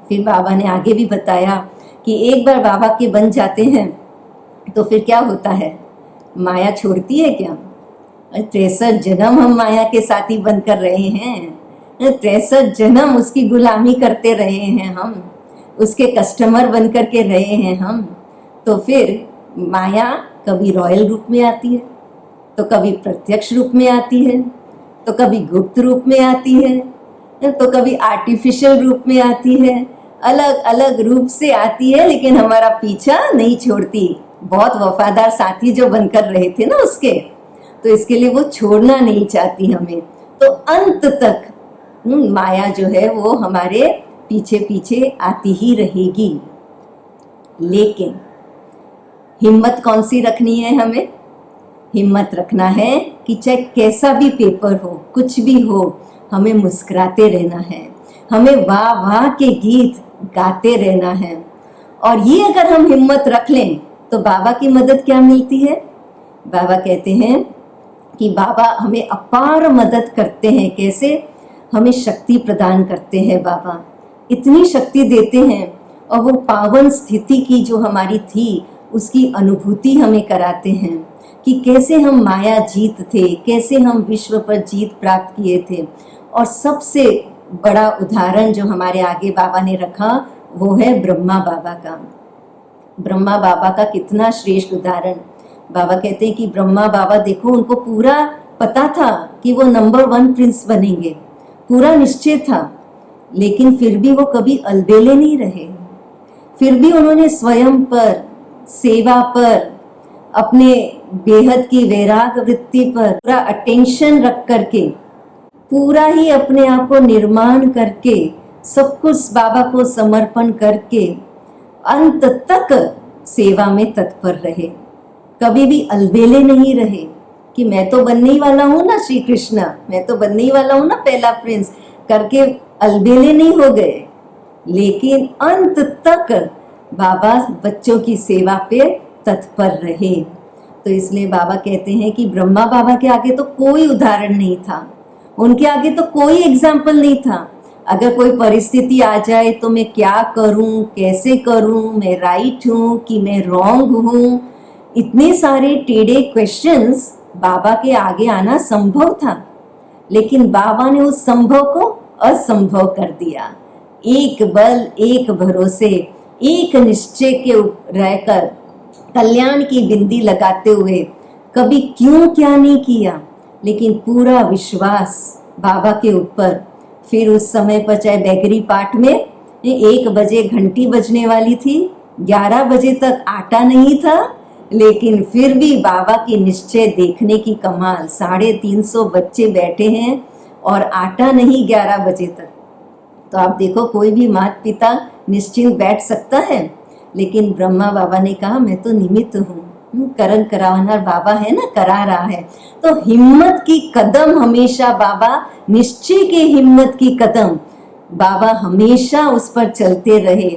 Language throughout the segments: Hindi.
फिर बाबा ने आगे भी बताया कि एक बार बाबा के बन जाते हैं तो फिर क्या होता है, माया छोड़ती है क्या? 63 जन्म हम माया के साथी बनकर रहे हैं, 63 जन्म उसकी गुलामी करते रहे हैं, हम उसके कस्टमर बनकर के रहे हैं हम। तो फिर माया कभी रॉयल रूप में आती है, तो कभी प्रत्यक्ष रूप में आती है, तो कभी गुप्त रूप में आती है, तो कभी आर्टिफिशियल रूप में आती है, अलग अलग रूप से आती है, लेकिन हमारा पीछा नहीं छोड़ती। बहुत वफादार साथी जो बनकर रहे थे ना उसके, तो इसके लिए वो छोड़ना नहीं चाहती हमें। तो अंत तक माया जो है वो हमारे पीछे पीछे आती ही रहेगी। लेकिन हिम्मत कौन सी रखनी है हमें? हिम्मत रखना है कि चाहे कैसा भी पेपर हो, कुछ भी हो, हमें मुस्कुराते रहना है, हमें वाह वाह के गीत गाते रहना है। और ये अगर हम हिम्मत रख लें तो बाबा की मदद क्या मिलती है? बाबा कहते हैं कि बाबा हमें अपार मदद करते हैं। कैसे? हमें शक्ति प्रदान करते हैं। बाबा इतनी शक्ति देते हैं और वो पावन स्थिति की जो हमारी थी उसकी अनुभूति हमें कराते हैं कि कैसे हम माया जीत थे, कैसे हम विश्व पर जीत प्राप्त किए थे। और सबसे बड़ा उदाहरण जो हमारे आगे बाबा ने रखा वो है ब्रह्मा बाबा का। ब्रह्मा बाबा का कितना श्रेष्ठ उदाहरण। बाबा कहते हैं कि ब्रह्मा बाबा देखो, उनको पूरा पता था कि वो नंबर 1 प्रिंस बनेंगे, पूरा निश्चय था, लेकिन फिर भी वो कभी अलबेले नहीं रहे। फिर भी उन्होंने स्वयं पर, सेवा पर, अपने बेहद की वैराग वृत्ति पर पूरा अटेंशन रख करके, पूरा ही अपने आप को निर्माण करके, सब कुछ बाबा को समर्पण करके अंत तक सेवा में तत्पर रहे। कभी भी अलबेले नहीं रहे कि मैं तो बनने ही वाला हूँ ना श्री कृष्ण, मैं तो बनने ही वाला हूँ ना पहला प्रिंस करके अलबेले नहीं हो गए, लेकिन अंत तक बाबा बच्चों की सेवा पे तत्पर रहे। तो इसलिए बाबा कहते हैं कि ब्रह्मा बाबा के आगे तो कोई उदाहरण नहीं था, उनके आगे तो कोई एग्जाम्पल नहीं था। अगर कोई परिस्थिति आ जाए तो मैं क्या करूं, कैसे करूं, मैं राइट हूं कि मैं रॉन्ग हूं, इतने सारे टेढ़े क्वेश्चंस बाबा के आगे आना संभव था, लेकिन बाबा ने उस संभव को असंभव कर दिया। एक बल, एक भरोसे, एक निश्चय के रहकर कल्याण की बिंदी लगाते हुए कभी क्यों क्या नहीं किया, लेकिन पूरा विश्वास बाबा के ऊपर। फिर उस समय पर चाहे बैगरी पाठ में 1 बजे घंटी बजने वाली थी, 11 बजे तक आटा नहीं था, लेकिन फिर भी बाबा की निश्चय देखने की कमाल। 350 बच्चे बैठे हैं और आटा नहीं 11 बजे तक। तो आप देखो, कोई भी माता पिता निश्चिंत बैठ सकता है, लेकिन ब्रह्मा बाबा ने कहा मैं तो निमित्त हूँ, करण करावनार बाबा है ना, करा रहा है। तो हिम्मत की कदम हमेशा बाबा, निश्चय के हिम्मत की कदम बाबा हमेशा उस पर चलते रहे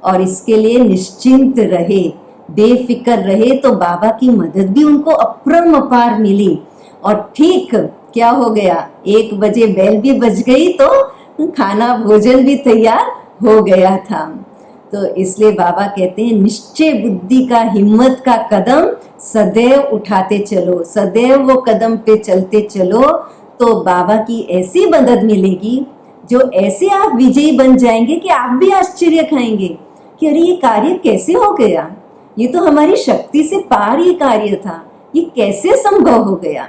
और इसके लिए निश्चिंत रहे, बेफिक्र रहे। तो बाबा की मदद भी उनको अपरंपार मिली। और ठीक क्या हो गया, 1 बजे बेल भी बज गई तो खाना भोजन भी तैयार हो गया था। तो इसलिए बाबा कहते हैं निश्चय बुद्धि का, हिम्मत का कदम सदैव उठाते चलो, सदैव वो कदम पे चलते चलो, तो बाबा की ऐसी मदद मिलेगी जो ऐसे आप विजयी बन जाएंगे कि आप भी आश्चर्य खाएंगे कि अरे ये कार्य कैसे हो गया, ये तो हमारी शक्ति से पार ये कार्य था, ये कैसे संभव हो गया।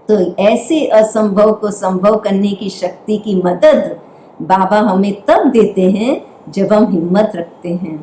तो ऐसे असंभव को संभव करने की शक्ति की मदद बाबा हमें तब देते हैं जब हम हिम्मत रखते हैं।